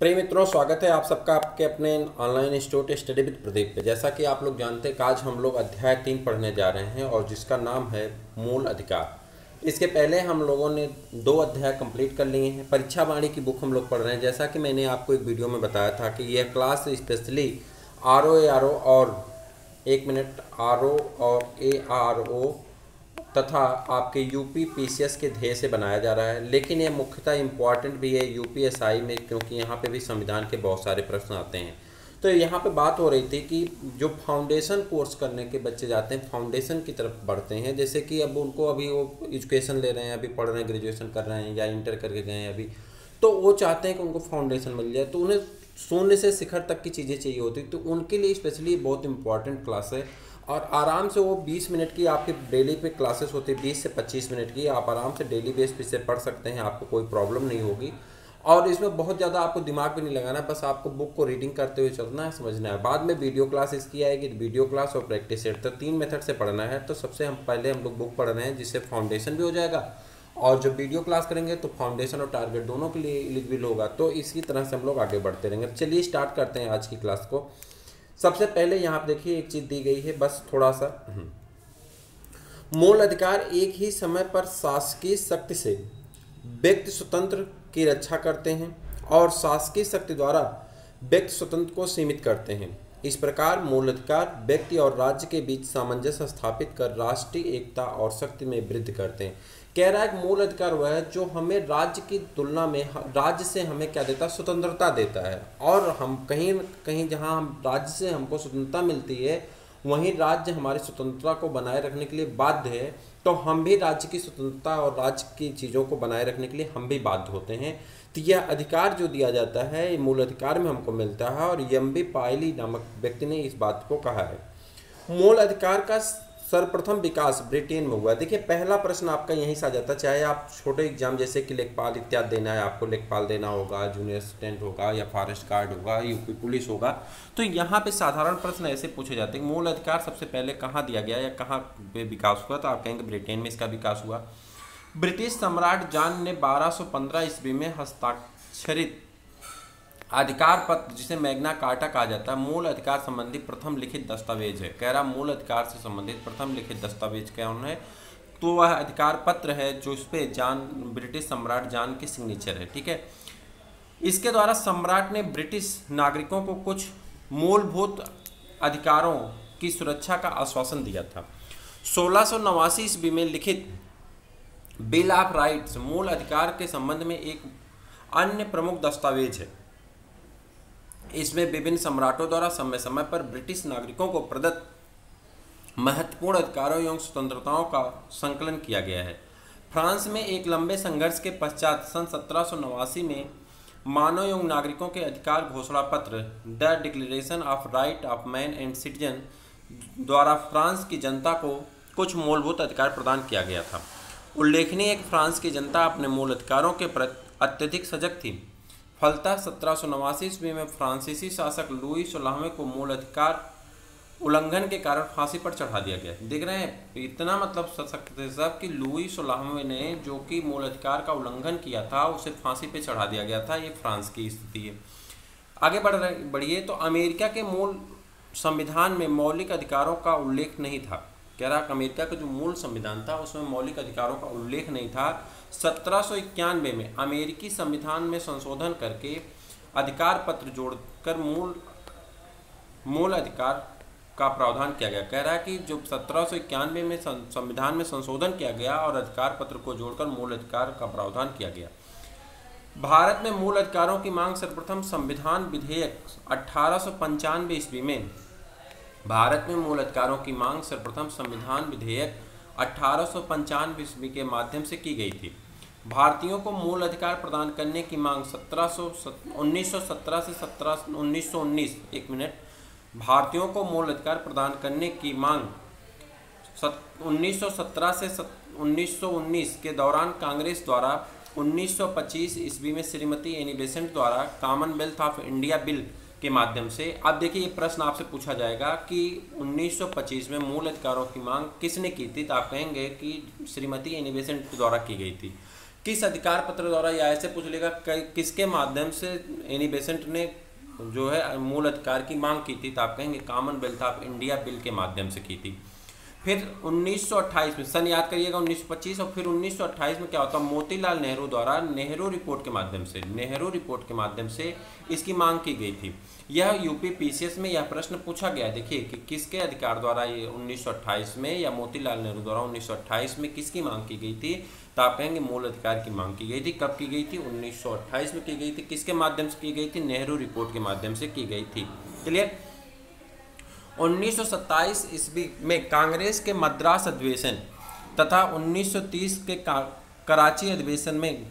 प्रिय मित्रों, स्वागत है आप सबका आपके अपने online institute study with Pradeep पे। जैसा कि आप लोग जानते हैं कि आज हम लोग अध्याय 3 पढ़ने जा रहे हैं और जिसका नाम है मूल अधिकार। इसके पहले हम लोगों ने 2 अध्याय कंप्लीट कर लिए हैं। परीक्षा वाणी की बुक हम लोग पढ़ रहे हैं। जैसा कि मैंने आपको एक वीडियो में बताया था कि यह क्लास स्पेशली आर और ARO तथा आपके यूपी PCS के ध्येय से बनाया जा रहा है, लेकिन ये मुख्यतः इम्पॉर्टेंट भी है UPSI में, क्योंकि यहाँ पे भी संविधान के बहुत सारे प्रश्न आते हैं। तो यहाँ पे बात हो रही थी कि जो फाउंडेशन कोर्स करने के बच्चे जाते हैं, फाउंडेशन की तरफ बढ़ते हैं, जैसे कि अब उनको अभी वो एजुकेशन ले रहे हैं, अभी पढ़ रहे हैं, ग्रेजुएशन कर रहे हैं या इंटर करके गए हैं अभी, तो वो चाहते हैं कि उनको फाउंडेशन मिल जाए। तो उन्हें शून्य से शिखर तक की चीज़ें चाहिए होती, तो उनके लिए स्पेशली बहुत इंपॉर्टेंट क्लास है। और आराम से वो 20 मिनट की आपकी डेली पे क्लासेस होती है, 20 से 25 मिनट की। आप आराम से डेली बेस पे से पढ़ सकते हैं, आपको कोई प्रॉब्लम नहीं होगी। और इसमें बहुत ज़्यादा आपको दिमाग भी नहीं लगाना, बस आपको बुक को रीडिंग करते हुए चलना है, समझना है। बाद में वीडियो क्लास इसकी आएगी, वीडियो क्लास और प्रैक्टिस सेट, तो 3 मेथड से पढ़ना है। तो सबसे पहले हम लोग बुक पढ़ रहे हैं, जिससे फाउंडेशन भी हो जाएगा, और जब वीडियो क्लास करेंगे तो फाउंडेशन और टारगेट दोनों के लिए एलिजिबल होगा। तो इसी तरह से हम लोग आगे बढ़ते रहेंगे। चलिए स्टार्ट करते हैं आज की क्लास को। सबसे पहले यहाँ पे देखिए एक चीज़ दी गई है, बस थोड़ा सा। मूल अधिकार एक ही समय पर शासकीय शक्ति से व्यक्ति स्वतंत्र की रक्षा करते हैं और शासकीय शक्ति द्वारा व्यक्ति स्वतंत्र को सीमित करते हैं। इस प्रकार मूल अधिकार व्यक्ति और राज्य के बीच सामंजस्य स्थापित कर राष्ट्रीय एकता और शक्ति में वृद्धि करते हैं। कह रहा है कि मूल अधिकार वह है जो हमें राज्य की तुलना में, राज्य से हमें क्या देता है, स्वतंत्रता देता है। और हम कहीं कहीं जहां हम राज्य से हमको स्वतंत्रता मिलती है, वहीं राज्य हमारी स्वतंत्रता को बनाए रखने के लिए बाध्य है। तो हम भी राज्य की स्वतंत्रता और राज्य की चीज़ों को बनाए रखने के लिए हम भी बाध्य होते हैं। तो यह अधिकार जो दिया जाता है, ये मूल अधिकार में हमको मिलता है। और यम्बी पायली नामक व्यक्ति ने इस बात को कहा है। मूल अधिकार का सर्वप्रथम विकास ब्रिटेन में हुआ। देखिए पहला प्रश्न आपका यहीं से आ जाता है, चाहे आप छोटे एग्जाम जैसे कि लेखपाल इत्यादि देना है, आपको लेखपाल देना होगा, जूनियर असिस्टेंट होगा या फॉरेस्ट गार्ड होगा, यूपी पुलिस होगा, तो यहाँ पे साधारण प्रश्न ऐसे पूछे जाते हैं। मूल अधिकार सबसे पहले कहाँ दिया गया या कहाँ पे विकास हुआ, तो आप कहेंगे ब्रिटेन में इसका विकास हुआ। ब्रिटिश सम्राट जॉन ने 1215 ईस्वी में हस्ताक्षरित अधिकार पत्र, जिसे मैग्ना कार्टा कहा जाता है, मूल अधिकार संबंधी प्रथम लिखित दस्तावेज है। कह रहा मूल अधिकार से संबंधित प्रथम लिखित दस्तावेज कौन है, तो वह अधिकार पत्र है जो इस पे ब्रिटिश सम्राट जॉन की सिग्नेचर है। ठीक है, इसके द्वारा सम्राट ने ब्रिटिश नागरिकों को कुछ मूलभूत अधिकारों की सुरक्षा का आश्वासन दिया था। 1689 ईस्वी में लिखित बिल ऑफ राइट्स मूल अधिकार के संबंध में एक अन्य प्रमुख दस्तावेज है। इसमें विभिन्न सम्राटों द्वारा समय समय पर ब्रिटिश नागरिकों को प्रदत्त महत्वपूर्ण अधिकारों एवं स्वतंत्रताओं का संकलन किया गया है। फ्रांस में एक लंबे संघर्ष के पश्चात सन 1789 में मानव एवं नागरिकों के अधिकार घोषणा पत्र the declaration of right of man and citizen द्वारा फ्रांस की जनता को कुछ मूलभूत अधिकार प्रदान किया गया था। उल्लेखनीय है कि फ्रांस की जनता अपने मूल अधिकारों के प्रति अत्यधिक सजग थी। फलतः 1789 ईस्वी में फ्रांसीसी शासक लुई 16वें को मूल अधिकार उल्लंघन के कारण फांसी पर चढ़ा दिया गया। देख रहे हैं, इतना मतलब सशक्त थे सब कि लुई 16वें ने जो कि मूल अधिकार का उल्लंघन किया था, उसे फांसी पे चढ़ा दिया गया था। ये फ्रांस की स्थिति है। आगे बढ़िए। तो अमेरिका के मूल संविधान में मौलिक अधिकारों का उल्लेख नहीं था। कह रहा अमेरिका का जो मूल संविधान था उसमें मौलिक अधिकारों का उल्लेख नहीं था। 1791 में अमेरिकी संविधान में संशोधन करके अधिकार पत्र जोड़कर मूल अधिकार का प्रावधान किया गया। कह रहा है कि जो 1791 में संविधान में संशोधन किया गया और अधिकार पत्र को जोड़कर मूल अधिकार का प्रावधान किया गया। भारत में मूल अधिकारों की मांग सर्वप्रथम संविधान विधेयक 1895 ईस्वी में भारत में मूल अधिकारों की मांग सर्वप्रथम संविधान विधेयक 1895 ईस्वी के माध्यम से की गई थी। भारतीयों को मूल अधिकार प्रदान करने की मांग 1917 से 1919 भारतीयों को मूल अधिकार प्रदान करने की मांग 1917 से 1919 के दौरान कांग्रेस द्वारा 1925 ईस्वी में श्रीमती एनी बेसेंट द्वारा कॉमनवेल्थ ऑफ इंडिया बिल के माध्यम से। अब देखिए ये प्रश्न आपसे पूछा जाएगा कि 1925 में मूल अधिकारों की मांग किसने की थी, तो आप कहेंगे कि श्रीमती एनी बेसेंट द्वारा की गई थी। किस अधिकार पत्र द्वारा, या ऐसे पूछ लेगा किसके माध्यम से एनी बेसेंट ने जो है मूल अधिकार की मांग की थी, तो आप कहेंगे कॉमनवेल्थ ऑफ इंडिया बिल के माध्यम से की थी। फिर 1928 में, सन याद करिएगा 1925, और फिर 1928 में क्या होता है, मोतीलाल नेहरू द्वारा नेहरू रिपोर्ट के माध्यम से इसकी मांग की गई थी। यह यूपी पीसीएस में यह प्रश्न पूछा गया। देखिए कि किसके अधिकार द्वारा ये 1928 में, या मोतीलाल नेहरू द्वारा 1928 में किसकी मांग की गई थी, तो आप कहेंगे मूल अधिकार की मांग की गई थी। कब की गई थी, 1928 में की गई थी। किसके माध्यम से की गई थी, नेहरू रिपोर्ट के माध्यम से की गई थी। क्लियर। 1927 ईस्वी में कांग्रेस के मद्रास अधिवेशन तथा 1930 के कराची अधिवेशन में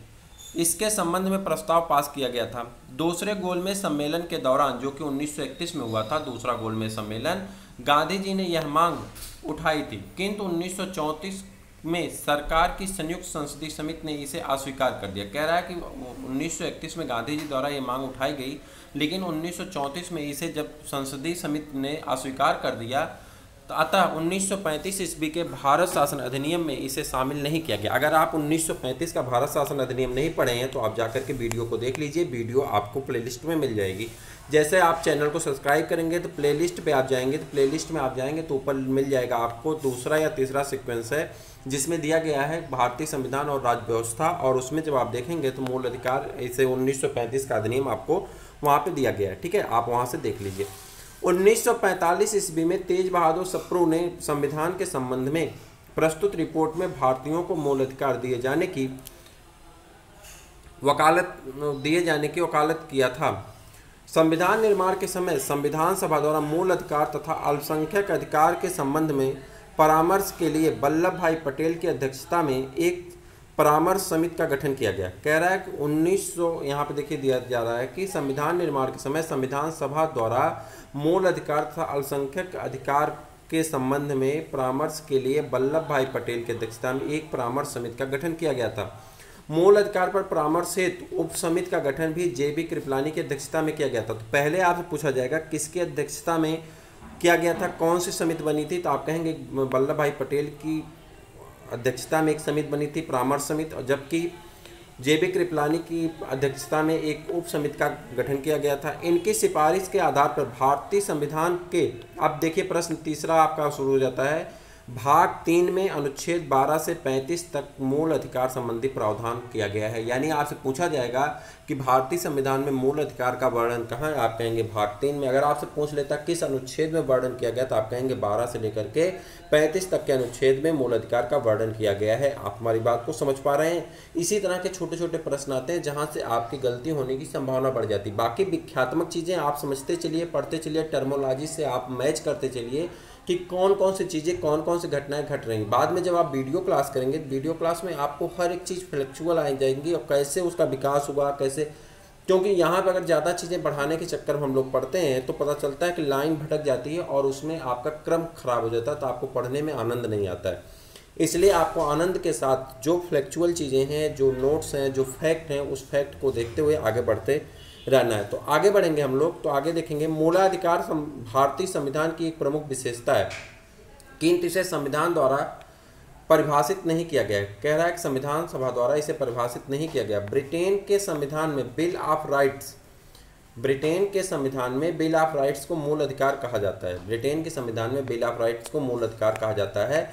इसके संबंध में प्रस्ताव पास किया गया था। दूसरे गोलमेज सम्मेलन के दौरान, जो कि 1931 में हुआ था, दूसरा गोलमेज सम्मेलन, गांधी जी ने यह मांग उठाई थी, किंतु 1934 में सरकार की संयुक्त संसदीय समिति ने इसे अस्वीकार कर दिया। कह रहा है कि 1931 में गांधी जी द्वारा ये मांग उठाई गई, लेकिन 1934 में इसे जब संसदीय समिति ने अस्वीकार कर दिया, तो अतः 1935 ईस्वी के भारत शासन अधिनियम में इसे शामिल नहीं किया गया। अगर आप 1935 का भारत शासन अधिनियम नहीं पढ़े हैं तो आप जाकर के वीडियो को देख लीजिए, वीडियो आपको प्लेलिस्ट में मिल जाएगी। जैसे आप चैनल को सब्सक्राइब करेंगे तो प्लेलिस्ट पे आप जाएंगे, तो प्लेलिस्ट में आप जाएंगे तो ऊपर मिल जाएगा आपको दूसरा या तीसरा सीक्वेंस है जिसमें दिया गया है भारतीय संविधान और राज्य व्यवस्था, और उसमें जब आप देखेंगे तो मूल अधिकार इसे 1935 का अधिनियम आपको वहाँ पे दिया गया है। ठीक है, आप वहाँ से देख लीजिए। 1945 ईस्वी में तेज बहादुर सप्रू ने संविधान के संबंध में प्रस्तुत रिपोर्ट में भारतीयों को मूल अधिकार दिए जाने की वकालत किया था। संविधान निर्माण के समय संविधान सभा द्वारा मूल अधिकार तथा अल्पसंख्यक अधिकार के संबंध में परामर्श के लिए वल्लभ भाई पटेल की अध्यक्षता में एक परामर्श समिति का गठन किया गया। कह रहा है कि 1900 यहाँ पे देखिए दिया जा रहा है कि संविधान निर्माण के समय संविधान सभा द्वारा मूल अधिकार तथा अल्पसंख्यक अधिकार के संबंध में परामर्श के लिए वल्लभ भाई पटेल की अध्यक्षता में एक परामर्श समिति का गठन किया गया था। मूल अधिकार पर परामर्श हेतु उप समिति का गठन भी JB कृपलानी की अध्यक्षता में किया गया था। तो पहले आपसे पूछा जाएगा किसकी अध्यक्षता में किया गया था, कौन सी समिति बनी थी, तो आप कहेंगे वल्लभ भाई पटेल की अध्यक्षता में एक समिति बनी थी, परामर्श समिति, और जबकि JB कृपलानी की अध्यक्षता में एक उप समिति का गठन किया गया था। इनकी सिफारिश के आधार पर भारतीय संविधान के, अब देखिए प्रश्न तीसरा आपका शुरू हो जाता है, भाग 3 में अनुच्छेद 12 से 35 तक मूल अधिकार संबंधी प्रावधान किया गया है। यानी आपसे पूछा जाएगा कि भारतीय संविधान में मूल अधिकार का वर्णन कहाँ है, आप कहेंगे भाग 3 में। अगर आपसे पूछ लेता किस अनुच्छेद में वर्णन किया गया तो आप कहेंगे 12 से लेकर के 35 तक के अनुच्छेद में मूल अधिकार का वर्णन किया गया है। आप हमारी बात को समझ पा रहे हैं। इसी तरह के छोटे छोटे प्रश्न आते हैं जहाँ से आपकी गलती होने की संभावना बढ़ जाती है। बाकी व्याख्यात्मक चीज़ें आप समझते चलिए, पढ़ते चलिए, टर्मोलॉजी से आप मैच करते चलिए कि कौन कौन सी चीज़ें, कौन कौन सी घटनाएं घट रही हैं। बाद में जब आप वीडियो क्लास करेंगे, वीडियो क्लास में आपको हर एक चीज़ फ्लेक्चुअल आ जाएंगी और कैसे उसका विकास हुआ, कैसे, क्योंकि यहाँ पर अगर ज़्यादा चीज़ें बढ़ाने के चक्कर में हम लोग पढ़ते हैं तो पता चलता है कि लाइन भटक जाती है और उसमें आपका क्रम खराब हो जाता है, तो आपको पढ़ने में आनंद नहीं आता है। इसलिए आपको आनंद के साथ जो फ्लेक्चुअल चीज़ें हैं, जो नोट्स हैं, जो फैक्ट हैं, उस फैक्ट को देखते हुए आगे बढ़ते रहना है। तो आगे बढ़ेंगे हम लोग, तो आगे देखेंगे मूलाधिकार भारतीय संविधान की एक प्रमुख विशेषता है, किंतु इसे संविधान द्वारा परिभाषित नहीं किया गया है। कह रहा है कि संविधान सभा द्वारा इसे परिभाषित नहीं किया गया। ब्रिटेन के संविधान में बिल ऑफ राइट्स, ब्रिटेन के संविधान में बिल ऑफ राइट्स को मूल अधिकार कहा जाता है। ब्रिटेन के संविधान में बिल ऑफ राइट्स को मूल अधिकार कहा जाता है।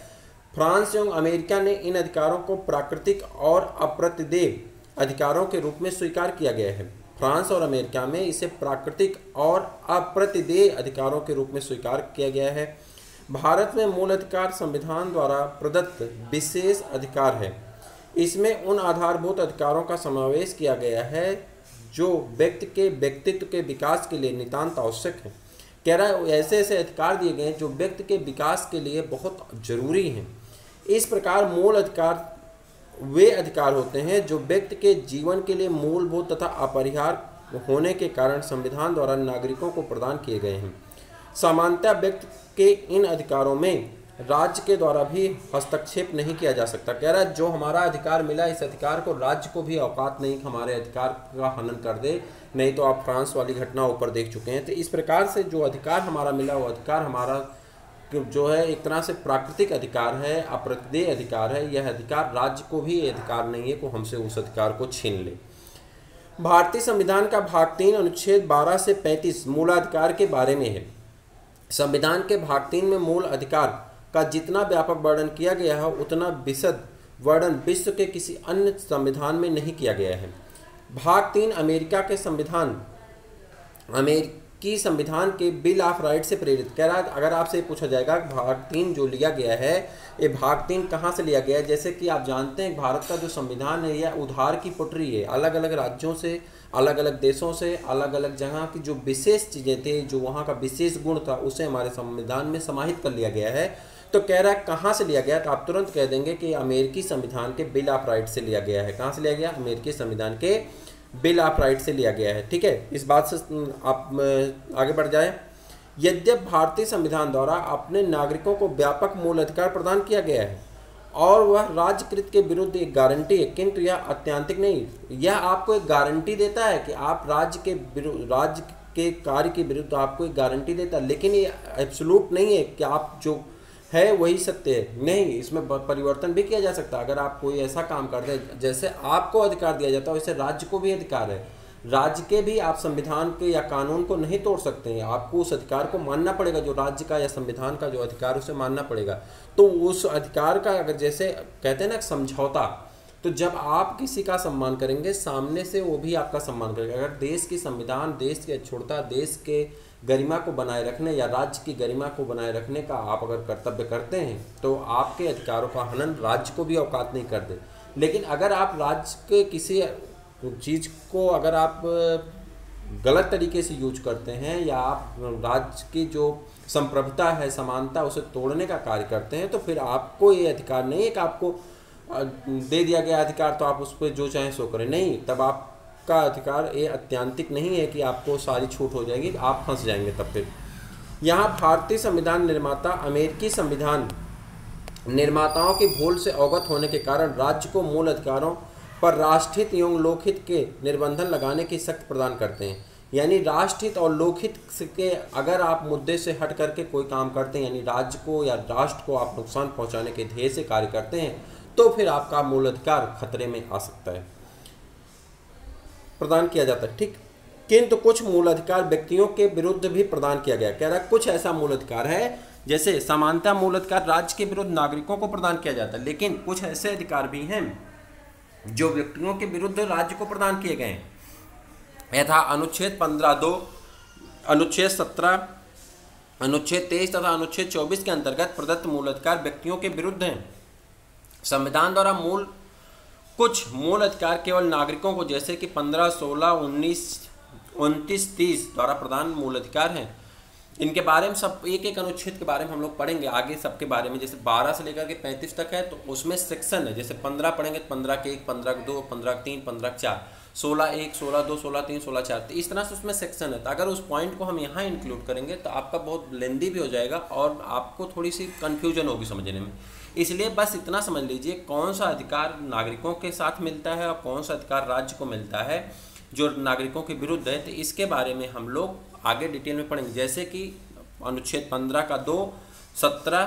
फ्रांस एवं अमेरिका ने इन अधिकारों को प्राकृतिक और अप्रतिदेय अधिकारों के रूप में स्वीकार किया गया है। फ्रांस और अमेरिका में इसे प्राकृतिक और अप्रतिदेय अधिकारों के रूप में स्वीकार किया गया है। भारत में मूल अधिकार संविधान द्वारा प्रदत्त विशेष अधिकार है। इसमें उन आधारभूत अधिकारों का समावेश किया गया है जो व्यक्ति के व्यक्तित्व के विकास के लिए नितांत आवश्यक है। कह रहा है ऐसे ऐसे अधिकार दिए गए हैं जो व्यक्ति के विकास के लिए बहुत जरूरी हैं। इस प्रकार मूल अधिकार वे अधिकार होते हैं जो व्यक्ति के जीवन के लिए मूलभूत तथा अपरिहार्य होने के कारण संविधान द्वारा नागरिकों को प्रदान किए गए हैं। सामान्यतः व्यक्ति के इन अधिकारों में राज्य के द्वारा भी हस्तक्षेप नहीं किया जा सकता। कह रहा है जो हमारा अधिकार मिला, इस अधिकार को राज्य को भी औकात नहीं कि हमारे अधिकार का हनन कर दे, नहीं तो आप फ्रांस वाली घटना ऊपर देख चुके हैं। तो इस प्रकार से जो अधिकार हमारा मिला वो अधिकार हमारा जो है एक तरह से प्राकृतिक अधिकार है, अप्रत्यय अधिकार है। यह अधिकार राज्य को भी ये अधिकार नहीं है कि हमसे उस अधिकार को छीन ले। भारतीय संविधान का भाग 3 अनुच्छेद 12 से 35 मूलाधिकार के बारे में है। संविधान के भाग 3 में मूल अधिकार का जितना व्यापक वर्णन किया गया है उतना विशद वर्णन विश्व के किसी अन्य संविधान में नहीं किया गया है। भाग 3 अमेरिकी संविधान के बिल ऑफ राइट से प्रेरित। कह रहा है अगर आपसे पूछा जाएगा भाग 3 जो लिया गया है ये भाग 3 कहाँ से लिया गया है, जैसे कि आप जानते हैं भारत का जो संविधान है यह उधार की पुटरी है। अलग अलग राज्यों से, अलग अलग देशों से, अलग अलग जगह की जो विशेष चीज़ें थे, जो वहाँ का विशेष गुण था, उसे हमारे संविधान में समाहित कर लिया गया है। तो कह रहा है कहाँ से लिया गया, तो आप तुरंत कह देंगे कि अमेरिकी संविधान के बिल ऑफ राइट से लिया गया है। कहाँ से लिया गया? अमेरिकी संविधान के बिल ऑफ राइट से लिया गया है। ठीक है, इस बात से आप आगे बढ़ जाए। यद्यपि भारतीय संविधान द्वारा अपने नागरिकों को व्यापक मूल अधिकार प्रदान किया गया है और वह राज्यकृत के विरुद्ध एक गारंटी है, किंतु यह अत्यंतिक नहीं। यह आपको एक गारंटी देता है कि आप राज्य के कार्य के विरुद्ध आपको एक गारंटी देता है, लेकिन ये एब्सोल्यूट नहीं है कि आप जो है वही सत्य है। नहीं, इसमें परिवर्तन भी किया जा सकता है। अगर आप कोई ऐसा काम करते हैं जैसे आपको अधिकार दिया जाता है वैसे राज्य को भी अधिकार है। राज्य के भी आप संविधान के या कानून को नहीं तोड़ सकते हैं। आपको उस अधिकार को मानना पड़ेगा, जो राज्य का या संविधान का जो अधिकार उसे मानना पड़ेगा। तो उस अधिकार का अगर जैसे कहते हैं ना समझौता, तो जब आप किसी का सम्मान करेंगे सामने से वो भी आपका सम्मान करेगा। अगर देश की संविधान, देश की अछूतता, देश के गरिमा को बनाए रखने या राज्य की गरिमा को बनाए रखने का आप अगर कर्तव्य करते हैं तो आपके अधिकारों का हनन राज्य को भी औकात नहीं कर दे। लेकिन अगर आप राज्य के किसी चीज़ को अगर आप गलत तरीके से यूज करते हैं या आप राज्य की जो संप्रभुता है, समानता, उसे तोड़ने का कार्य करते हैं, तो फिर आपको ये अधिकार नहीं है कि आपको दे दिया गया अधिकार तो आप उस पर जो चाहें सो करें। नहीं, तब आपका अधिकार ये अत्यंतिक नहीं है कि आपको सारी छूट हो जाएगी, आप फंस जाएंगे। तब फिर यहाँ भारतीय संविधान निर्माता अमेरिकी संविधान निर्माताओं की भूल से अवगत होने के कारण राज्य को मूल अधिकारों पर राष्ट्रहित एवं लोकहित के निर्बंधन लगाने की शक्ति प्रदान करते हैं। यानी राष्ट्रहित और लोकहित के अगर आप मुद्दे से हट करके कोई काम करते हैं, यानी राज्य को या राष्ट्र को आप नुकसान पहुंचाने के ध्येय से कार्य करते हैं, तो फिर आपका मूल अधिकार खतरे में आ सकता है, प्रदान किया जाता है। ठीक, किंतु कुछ मूल अधिकार व्यक्तियों के विरुद्ध भी प्रदान किया गया। कह रहा है कुछ ऐसा मूल अधिकार है, जैसे समानता मूल अधिकार राज्य के विरुद्ध नागरिकों को प्रदान किया जाता है, लेकिन कुछ ऐसे अधिकार भी हैं जो व्यक्तियों के विरुद्ध राज्य को प्रदान किए गए हैं। यथा अनुच्छेद 15(2), अनुच्छेद 17, अनुच्छेद 23 तथा अनुच्छेद 24 के अंतर्गत प्रदत्त मूल अधिकार व्यक्तियों के विरुद्ध हैं। संविधान द्वारा कुछ मूल अधिकार केवल नागरिकों को, जैसे कि 15, 16, 19, 29, 30 द्वारा प्रदान मूल अधिकार हैं। इनके बारे में सब एक एक अनुच्छेद के बारे में हम लोग पढ़ेंगे आगे सबके बारे में। जैसे 12 से लेकर के 35 तक है तो उसमें सेक्शन है। जैसे 15 पढ़ेंगे तो 15 के 1, 15 के 2, 15 के 3, 15 के 4, 16(1), 16(2), 16(3), 16(4), तो इस तरह से उसमें सेक्शन है। तो अगर उस पॉइंट को हम यहाँ इंक्लूड करेंगे तो आपका बहुत लेंदी भी हो जाएगा और आपको थोड़ी सी कन्फ्यूजन होगी समझने में। इसलिए बस इतना समझ लीजिए कौन सा अधिकार नागरिकों के साथ मिलता है और कौन सा अधिकार राज्य को मिलता है जो नागरिकों के विरुद्ध है। तो इसके बारे में हम लोग आगे डिटेल में पढ़ेंगे। जैसे कि अनुच्छेद 15 का 2, 17,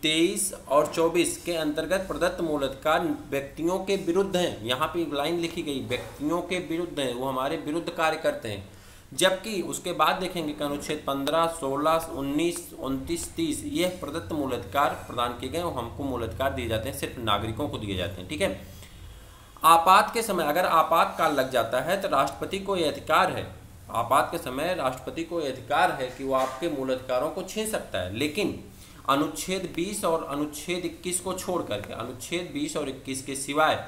23 और 24 के अंतर्गत प्रदत्त मूल अधिकार व्यक्तियों के विरुद्ध हैं। यहाँ पे एक लाइन लिखी गई, व्यक्तियों के विरुद्ध हैं, वो हमारे विरुद्ध कार्य करते हैं। जबकि उसके बाद देखेंगे कि अनुच्छेद 15, 16, 19, 29, 30 ये प्रदत्त मूल अधिकार प्रदान किए गए और हमको मूल अधिकार दिए जाते हैं, सिर्फ नागरिकों को दिए जाते हैं। ठीक है, आपात के समय अगर आपातकाल लग जाता है तो राष्ट्रपति को यह अधिकार है, आपात के समय राष्ट्रपति को यह अधिकार है कि वो आपके मूल अधिकारों को छीन सकता है। लेकिन अनुच्छेद 20 और अनुच्छेद 21 को छोड़ करके, अनुच्छेद 20 और 21 के सिवाय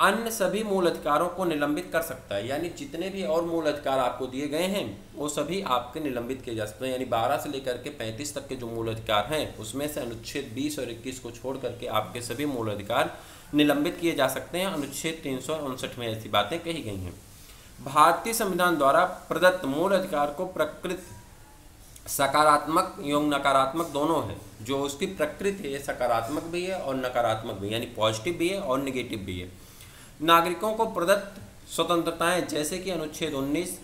अन्य सभी मूल अधिकारों को निलंबित कर सकता है। यानी जितने भी और मूल अधिकार आपको दिए गए हैं वो सभी आपके निलंबित किए जा सकते हैं। यानी 12 से लेकर के 35 तक के जो मूल अधिकार हैं उसमें से अनुच्छेद 20 और 21 को छोड़ करके आपके सभी मूल अधिकार निलंबित किए जा सकते हैं। अनुच्छेद 359 में ऐसी बातें कही गई हैं। भारतीय संविधान द्वारा प्रदत्त मूल अधिकार को प्रकृति सकारात्मक एवं नकारात्मक दोनों है। जो उसकी प्रकृति है सकारात्मक भी है और नकारात्मक भी, यानी पॉजिटिव भी है और निगेटिव भी है। नागरिकों को प्रदत्त स्वतंत्रताएं जैसे कि अनुच्छेद 19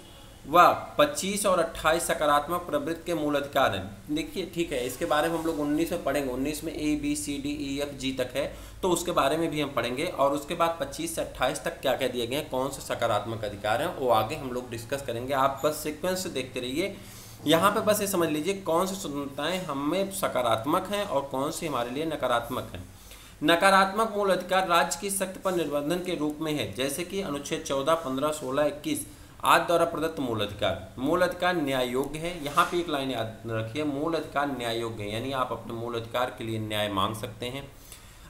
व 25 और 28 सकारात्मक प्रवृत्ति के मूल अधिकार हैं। देखिए ठीक है, इसके बारे में हम लोग 19 में पढ़ेंगे। 19 में A B C D E F G तक है, तो उसके बारे में भी हम पढ़ेंगे। और उसके बाद 25 से 28 तक क्या क्या दिए गए हैं, कौन से सकारात्मक अधिकार हैं, वो आगे हम लोग डिस्कस करेंगे। आप बस सीक्वेंस से देखते रहिए। यहाँ पे बस ये समझ लीजिए कौन सी स्वतंत्रताएँ हमें सकारात्मक हैं और कौन सी हमारे लिए नकारात्मक हैं। नकारात्मक मूल अधिकार राज्य की शक्ति पर निर्बंधन के रूप में है, जैसे कि अनुच्छेद 14, 15, 16, 21 आदि द्वारा प्रदत्त मूल अधिकार। मूल अधिकार न्याय योग्य है। यहाँ पे एक लाइन याद रखिए, मूल अधिकार न्याय योग्य है, यानी आप अपने मूल अधिकार के लिए न्याय मांग सकते हैं,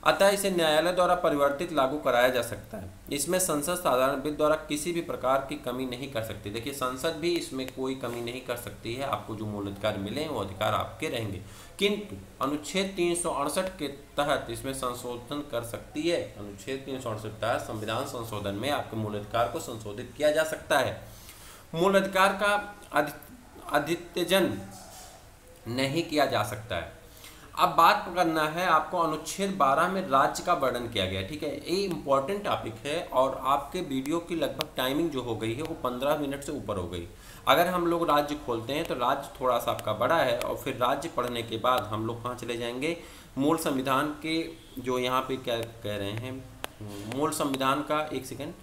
अतः इसे न्यायालय द्वारा परिवर्तित लागू कराया जा सकता है। इसमें संसद साधारण विधि द्वारा किसी भी प्रकार की कमी नहीं कर सकती। देखिए संसद भी इसमें कोई कमी नहीं कर सकती है, आपको जो मूल अधिकार मिले वो अधिकार आपके रहेंगे, किंतु अनुच्छेद 368 के तहत इसमें संशोधन कर सकती है। अनुच्छेद 368 के तहत संविधान संशोधन में आपके मूल अधिकार को संशोधित किया जा सकता है। मूल अधिकार का अद्यतन नहीं किया जा सकता है। अब बात करना है आपको, अनुच्छेद 12 में राज्य का वर्णन किया गया है, ठीक है। ये इंपॉर्टेंट टॉपिक है और आपके वीडियो की लगभग टाइमिंग जो हो गई है वो 15 मिनट से ऊपर हो गई। अगर हम लोग राज्य खोलते हैं तो राज्य थोड़ा सा आपका बड़ा है, और फिर राज्य पढ़ने के बाद हम लोग कहाँ चले जाएंगे, मूल संविधान के जो यहाँ पे क्या कह रहे हैं, मूल संविधान का, एक सेकेंड,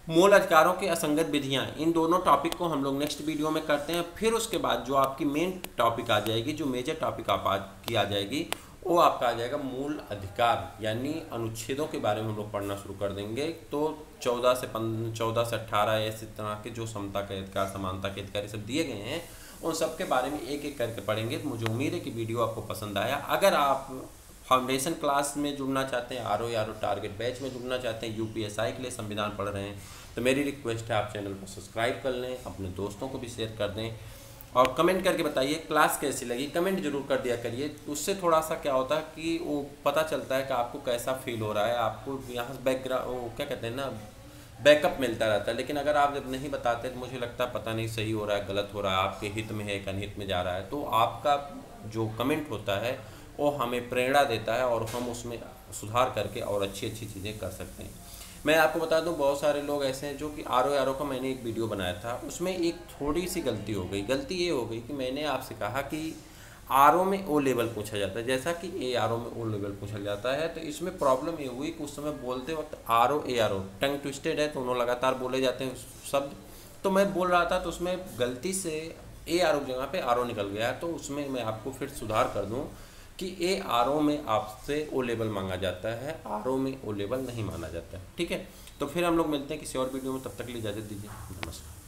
मूल अधिकारों की असंगत विधियां, इन दोनों टॉपिक को हम लोग नेक्स्ट वीडियो में करते हैं। फिर उसके बाद जो आपकी मेन टॉपिक आ जाएगी, जो मेजर टॉपिक की आ जाएगी, वो आपका आ जाएगा मूल अधिकार, यानी अनुच्छेदों के बारे में हम लोग पढ़ना शुरू कर देंगे। तो 14 से 18 ऐसे तरह के जो समता के अधिकार, समानता के अधिकार सब दिए गए हैं, उन सब के बारे में एक एक करके पढ़ेंगे। तो मुझे उम्मीद है कि वीडियो आपको पसंद आया। अगर आप फाउंडेशन क्लास में जुड़ना चाहते हैं, आर टारगेट बैच में जुड़ना चाहते हैं, यूपीएसआई के लिए संविधान पढ़ रहे हैं, तो मेरी रिक्वेस्ट है आप चैनल को सब्सक्राइब कर लें, अपने दोस्तों को भी शेयर कर दें, और कमेंट करके बताइए क्लास कैसी लगी। कमेंट जरूर कर दिया करिए, उससे थोड़ा सा क्या होता है कि वो पता चलता है कि आपको कैसा फील हो रहा है, आपको यहाँ से बैकग्राउंड, वो क्या कहते हैं ना, बैकअप मिलता रहता है। लेकिन अगर आप जब नहीं बताते तो मुझे लगता है पता नहीं सही हो रहा है, गलत हो रहा है, आपके हित में है, अनहित में जा रहा है। तो आपका जो कमेंट होता है वो हमें प्रेरणा देता है और हम उसमें सुधार करके और अच्छी अच्छी चीज़ें कर सकते हैं। मैं आपको बता दूं, बहुत सारे लोग ऐसे हैं जो कि आर का मैंने एक वीडियो बनाया था, उसमें एक थोड़ी सी गलती हो गई। गलती ये हो गई कि मैंने आपसे कहा कि आर में ओ लेवल पूछा जाता है, जैसा कि ए आर में ओ लेवल पूछा जाता है। तो इसमें प्रॉब्लम ये हुई कि उस समय बोलते वक्त आर ओ टंग ट्विस्टेड है, तो उन्होंने लगातार बोले जाते हैं शब्द। तो मैं बोल रहा था तो उसमें गलती से ए आर जगह पे आर निकल गया। तो उसमें मैं आपको फिर सुधार कर दूँ कि ए आर में आपसे ओ लेवल मांगा जाता है, आर में ओ लेवल नहीं माना जाता है, ठीक है। तो फिर हम लोग मिलते हैं किसी और वीडियो में, तब तक के लिए इजाज़त दीजिए, नमस्कार।